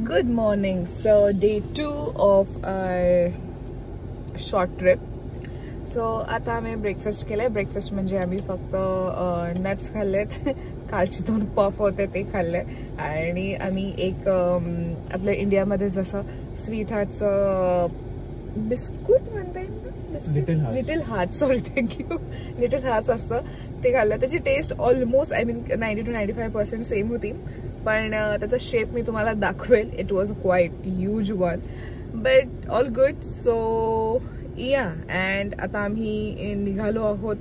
Good morning. So day 2 of our short trip. So आता आम्ही breakfast केलाय. Breakfast म्हणजे आम्ही फक्त नट्स खाल्लेत. कालचे 2 पफ होते ते खाल्ले आणि आम्ही एक आपल्या इंडियामध्ये जसं स्वीट हार्टचं बिस्कुट म्हणता येईल ना, little heart, sorry thank you, little hearts असतं ते खाल्लं. त्याची taste almost I mean 90 to 95% same होती, पण त्याचा शेप मी तुम्हाला दाखवेल. It was quite huge one, but all good. So yeah, and आता आम्ही निघालो आहोत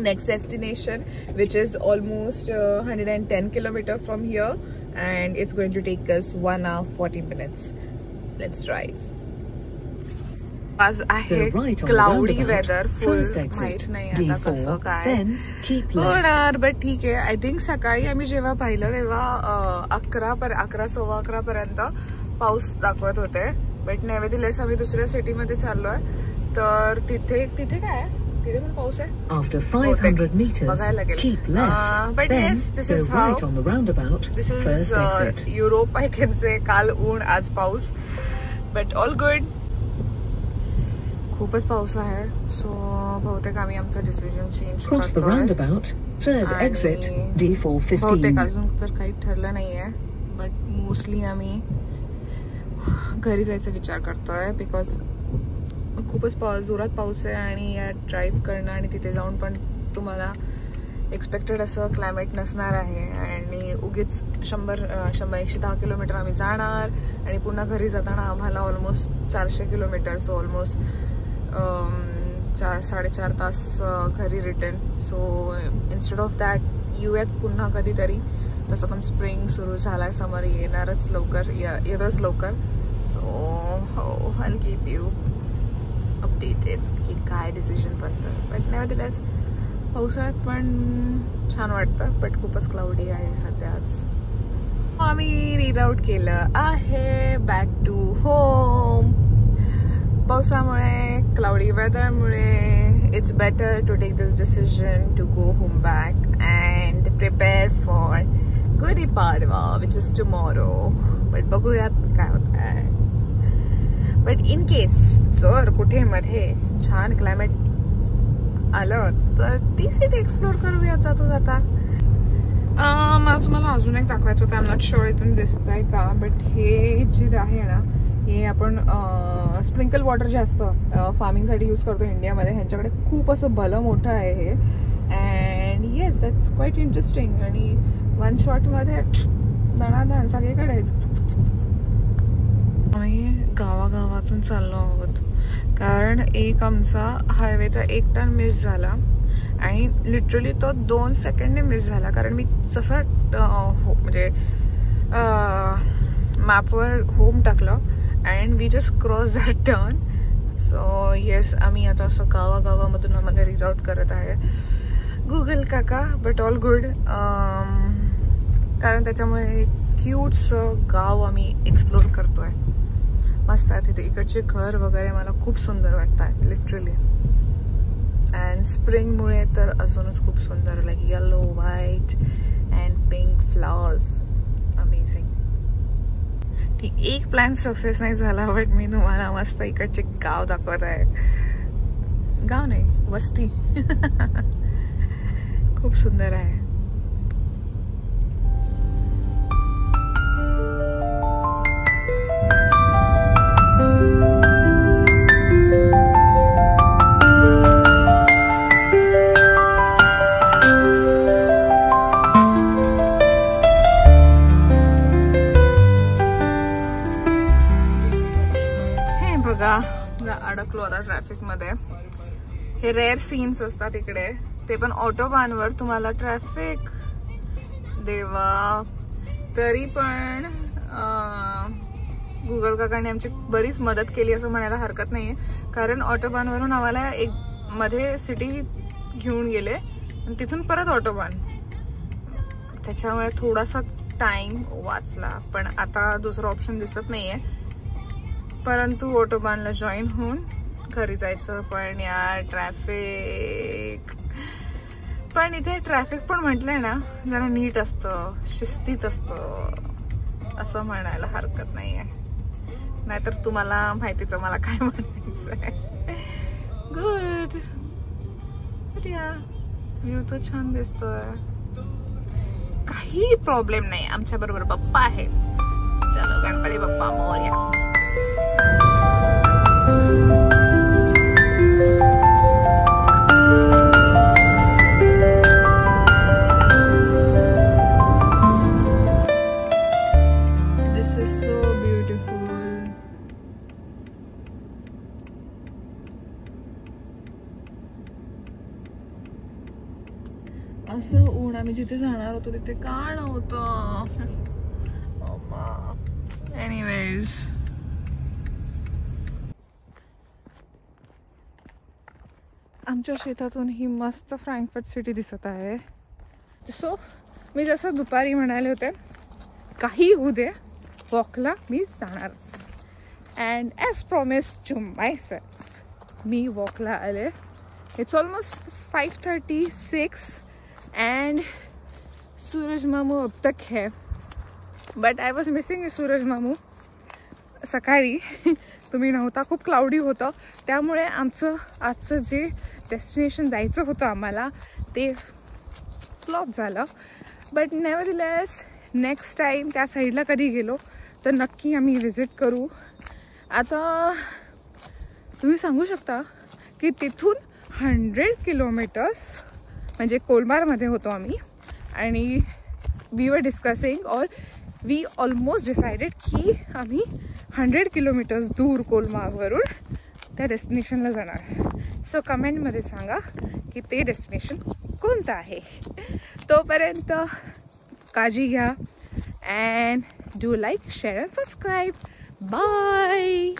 next destination, which is almost 110 kilometre from here, and it's going to take us 1 hour 40 minutes. Let's drive. आज आहे क्लाउडी वेदर, फुल माहित नाही आता कसं काय होणार, बट ठीक आहे. आय थिंक सकाळी आम्ही जेव्हा पाहिलं तेव्हा 11-11:15 पर्यंत पाऊस दाखवत होते, बट नेव्हरदीलेस आम्ही दुसऱ्या सिटीमध्ये चाललोय, तर तिथे काय आहे, तिथे पण पाऊस आहे. After 500 meters, keep left. But yes, this is how. Right on the roundabout. This is first exit. Europe, I can say. काल ऊन, आज पाऊस, but all good. खूपच पाऊस आहे, सो बहुतेक आम्ही आमचं decision change Cross the roundabout. Third exit. D415. बहुतेक अजून तर काही ठरलं नाहीये, बट मोस्टली आम्ही घरी जायचा विचार करतोय, बिकॉज खूपच जोरात पाऊस आहे आणि या ड्राईव्ह करणं आणि तिथे जाऊन पण तुम्हाला एक्सपेक्टेड असं क्लायमेट नसणार आहे, आणि उगीच 100-110 किलोमीटर आम्ही जाणार आणि पुन्हा घरी जाताना आम्हाला ऑलमोस्ट 400 किलोमीटर, सो ऑलमोस्ट 4-4.5 तास घरी return. So instead of that येऊयात पुन्हा कधीतरी. तसं पण स्प्रिंग सुरू झालाय, समर येणारच लवकर, येतच लवकर. सो हो, I will keep you updated की काय डिसिजन बनतं. बट नेव्हरदीलेस पावसाळ्यात पण छान वाटतं, बट खूपच क्लाउडी आहे सध्या. आज आम्ही रिराऊट केलं आहे बॅक टू होम. पावसामुळे, क्लाउडी वेदरमुळे it's better to take this decision to go home back and prepare for Gudi Padwa, which is tomorrow. But बघूयात काय होत आहे. बट इन केस जर कुठे मध्ये छान क्लायमेट आलं तर ती सिटी एक्सप्लोर करूयात जाता जाता. मला तुम्हाला अजून एक दाखवायचं होतं. आय एम नॉट शुअर इथून दिसतंय का, बट हे जे आहे ना, हे आपण स्प्रिंकल वॉटर जे असतं फार्मिंगसाठी यूज करतो इंडियामध्ये, ह्यांच्याकडे खूप असं भलं मोठं आहे हे. And yes, that's quite interesting. आणि वन शॉटमध्ये दणादण सगळीकडे. आम्ही गावागावातून चाललो आहोत, कारण एक आमचा हायवेचा 1 टर्न मिस झाला, आणि लिटरली तो 2 सेकंडने मिस झाला, कारण मी जसं म्हणजे मॅपवर होम टाकलं and we just cross that turn. So yes, आम्ही आता असं गावागावामधून आम्हाला रिराऊट करत आहे गुगल काका, बट ऑल गुड. कारण त्याच्यामुळे एक क्यूटसं गाव आम्ही एक्सप्लोर करतोय. मस्त आहे तिथे, इकडचे घर वगैरे मला खूप सुंदर वाटत आहेत लिटरली. अँड स्प्रिंगमुळे तर अजूनच खूप सुंदर, like yellow, white and pink flowers. Amazing. ठीक, एक प्लॅन सक्सेस नाही झाला, बट मी तुम्हाला मस्त इकडचे गाव दाखवत आहे. गाव नाही, वस्ती. खूप सुंदर आहे. अडकलो आता ट्रॅफिक मध्ये. हे रेअर सीन्स असतात इकडे, ते पण ऑटोबानवर तुम्हाला ट्रॅफिक. देवा, तरी पण गुगल काकाने आमची बरीच मदत केली असं म्हणायला हरकत नाहीये, कारण ऑटोबानवरून आम्हाला एक मध्ये सिटी घेऊन गेले आणि तिथून परत ऑटोबान, त्याच्यामुळे थोडासा टाइम वाचला. पण आता दुसरा ऑप्शन दिसत नाहीये, परंतु ऑटोबानला जॉईन होऊन घरी जायचं. पण यार ट्रॅफिक, पण इथे ट्रॅफिक पण म्हटलंय ना जरा नीट असतं, शिस्तीत असतं. असं म्हणायला हरकत नाहीये. नाहीतर तुम्हाला माहितीच मला काय म्हणायचंय. गुड. व्ह्यू तर छान दिसतोय. काही प्रॉब्लेम नाही. आमच्या बरोबर पप्पा आहेत. चलो Ganpati Bappa Morya. This is so beautiful. असं ऊन आम्ही जिथे जाणार होतो तिथे का नव्हतं. एनिवेज आमच्या शेतातून ही मस्त फ्रँकफर्ट सिटी दिसत आहे. सो मी जसं दुपारी म्हणाले होते काही होऊ दे वॉकला मी जाणारच. And as promise to myself मी वॉकला आले. इट्स ऑलमोस्ट 5:36 and सूरज मामू अब तक है. But I was missing Suraj मामू. सकाळी तुम्ही नव्हता. खूप क्लाउडी होतं त्यामुळे आजचं जे डेस्टिनेशन जायचं होतं आम्हाला ते फ्लॉप झालं. बट नेव्हरदीलेस नेक्स्ट टाईम त्या साईडला कधी गेलो तर नक्की आम्ही विजिट करू. आता तुम्ही सांगू शकता की तिथून 100 किलोमीटर्स म्हणजे कोलमारमध्ये होतो आम्ही आणि वी वर डिस्कसिंग और वी ऑलमोस्ट डिसाइडेड की आम्ही 100 किलोमीटर्स दूर कोलमारवरून त्या डेस्टिनेशनला जाणार. सो कमेंटमध्ये सांगा की ते डेस्टिनेशन कोणतं आहे. तोपर्यंत काळजी घ्या and do like share and subscribe. Bye.